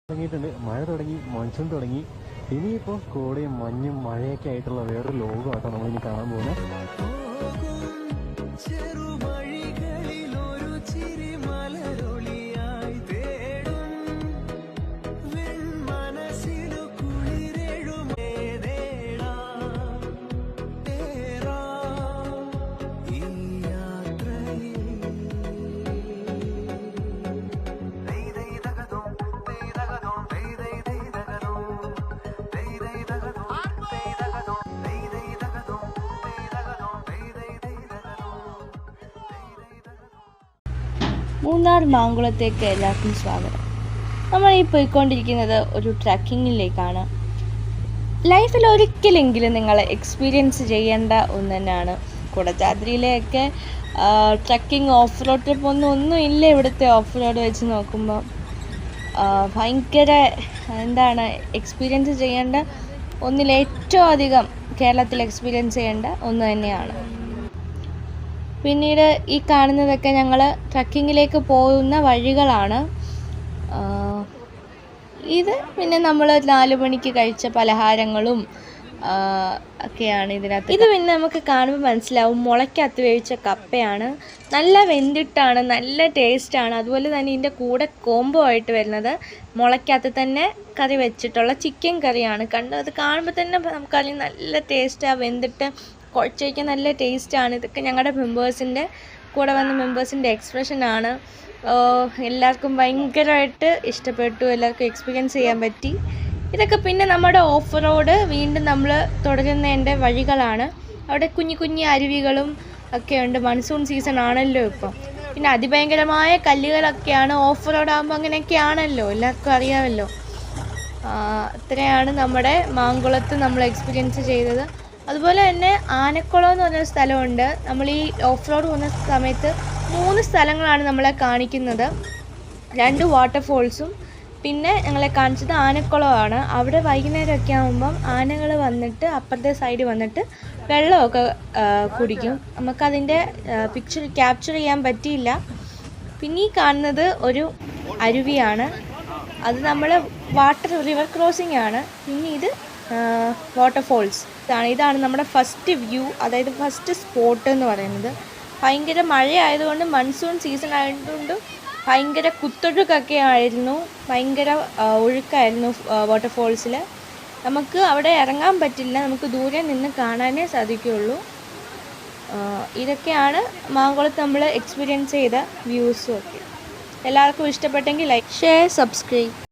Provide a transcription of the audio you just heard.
തുടങ്ങിയിട്ടുണ്ട്. മഴ തുടങ്ങി, മൺസൂൺ തുടങ്ങി. ഇനിയിപ്പോൾ കോടയും മഞ്ഞും മഴയൊക്കെ ആയിട്ടുള്ള വേറൊരു ലോകമാട്ടോ നമ്മളിനി കാണാൻ പോകുന്നത്. മൂന്നാർ മാങ്കുളത്തേക്ക് എല്ലാവർക്കും സ്വാഗതം. നമ്മൾ ഈ പോയിക്കൊണ്ടിരിക്കുന്നത് ഒരു ട്രക്കിങ്ങിലേക്കാണ്. ലൈഫിൽ ഒരിക്കലെങ്കിലും നിങ്ങൾ എക്സ്പീരിയൻസ് ചെയ്യേണ്ട ഒന്ന് തന്നെയാണ് കുടജാദ്രിയിലെയൊക്കെ ട്രക്കിംഗ്. ഓഫ് റോഡ് ട്രിപ്പ് ഒന്നും ഇല്ല ഇവിടുത്തെ ഓഫ് റോഡ് വെച്ച് നോക്കുമ്പോൾ. ഭയങ്കര എക്സ്പീരിയൻസ് ചെയ്യേണ്ട ഏറ്റവും അധികം കേരളത്തിൽ എക്സ്പീരിയൻസ് ചെയ്യേണ്ട ഒന്ന് തന്നെയാണ്. പിന്നീട് ഈ കാണുന്നതൊക്കെ ഞങ്ങൾ ട്രക്കിങ്ങിലേക്ക് പോകുന്ന വഴികളാണ്. ഇത് പിന്നെ നമ്മൾ 4 മണിക്ക് കഴിച്ച പലഹാരങ്ങളും ഒക്കെയാണ് ഇതിനകത്ത്. ഇത് പിന്നെ നമുക്ക് കാണുമ്പോൾ മനസ്സിലാവും മുളയ്ക്കകത്ത് വേവിച്ച കപ്പയാണ്. നല്ല വെന്തിട്ടാണ്, നല്ല ടേസ്റ്റാണ്. അതുപോലെ തന്നെ ഇതിൻ്റെ കൂടെ കോംബോ ആയിട്ട് വരുന്നത് മുളയ്ക്കകത്ത് തന്നെ കറി വെച്ചിട്ടുള്ള ചിക്കൻ കറിയാണ്. അത് കാണുമ്പോൾ തന്നെ നമുക്കറിയാം നല്ല ടേസ്റ്റാണ്. വെന്തിട്ട് കുഴച്ചേക്കാൻ നല്ല ടേസ്റ്റാണ്. ഇതൊക്കെ ഞങ്ങളുടെ കൂടെ വന്ന മെമ്പേഴ്സിൻ്റെ എക്സ്പ്രഷനാണ്. എല്ലാവർക്കും ഭയങ്കരമായിട്ട് ഇഷ്ടപ്പെട്ടു, എല്ലാവർക്കും എക്സ്പീരിയൻസ് ചെയ്യാൻ പറ്റി. ഇതൊക്കെ പിന്നെ നമ്മുടെ ഓഫ് റോഡ് വീണ്ടും നമ്മൾ തുടരുന്നതിൻ്റെ വഴികളാണ്. അവിടെ കുഞ്ഞു കുഞ്ഞു അരുവികളും ഒക്കെ ഉണ്ട്. മൺസൂൺ സീസൺ ആണല്ലോ ഇപ്പം. പിന്നെ അതിഭയങ്കരമായ കല്ലുകളൊക്കെയാണ്. ഓഫ് റോഡ് ആകുമ്പോൾ അങ്ങനെയൊക്കെയാണല്ലോ, എല്ലാവർക്കും അറിയാമല്ലോ. അത്രയാണ് നമ്മുടെ മാങ്കുളത്ത് നമ്മൾ എക്സ്പീരിയൻസ് ചെയ്തത്. അതുപോലെ തന്നെ ആനക്കുളം എന്ന് പറഞ്ഞൊരു സ്ഥലമുണ്ട്. നമ്മൾ ഈ ഓഫ് റോഡ് പോകുന്ന സമയത്ത് 3 സ്ഥലങ്ങളാണ് നമ്മളെ കാണിക്കുന്നത്. 2 വാട്ടർഫോൾസും പിന്നെ ഞങ്ങളെ കാണിച്ചത് ആനക്കുളമാണ്. അവിടെ വൈകുന്നേരമൊക്കെ ആകുമ്പം ആനകൾ വന്നിട്ട് അപ്പുറത്തെ സൈഡിൽ വന്നിട്ട് വെള്ളമൊക്കെ കുടിക്കും. നമുക്കതിൻ്റെ പിക്ചർ ക്യാപ്ചർ ചെയ്യാൻ പറ്റിയില്ല. പിന്നെ ഈ കാണുന്നത് ഒരു അരുവിയാണ്. അത് നമ്മൾ റിവർ ക്രോസിംഗ് ആണ്. പിന്നെ ഇത് വാട്ടർഫോൾസ് ഇതാണ് നമ്മുടെ ഫസ്റ്റ് വ്യൂ, അതായത് ഫസ്റ്റ് സ്പോട്ട് എന്ന് പറയുന്നത്. ഭയങ്കര മഴയായതുകൊണ്ട് മൺസൂൺ സീസൺ ആയതുകൊണ്ട് ഭയങ്കര കുത്തൊഴുക്കൊക്കെ ആയിരുന്നു. ഭയങ്കര ഒഴുക്കായിരുന്നു വാട്ടർഫോൾസിൽ. നമുക്ക് അവിടെ ഇറങ്ങാൻ പറ്റില്ല, നമുക്ക് ദൂരെ നിന്ന് കാണാനേ സാധിക്കുകയുള്ളൂ. ഇതൊക്കെയാണ് മാങ്കുളത്ത് നമ്മൾ എക്സ്പീരിയൻസ് ചെയ്ത വ്യൂസും ഒക്കെ. എല്ലാവർക്കും ഇഷ്ടപ്പെട്ടെങ്കിൽ ലൈക്ക്, ഷെയർ, സബ്സ്ക്രൈബ്.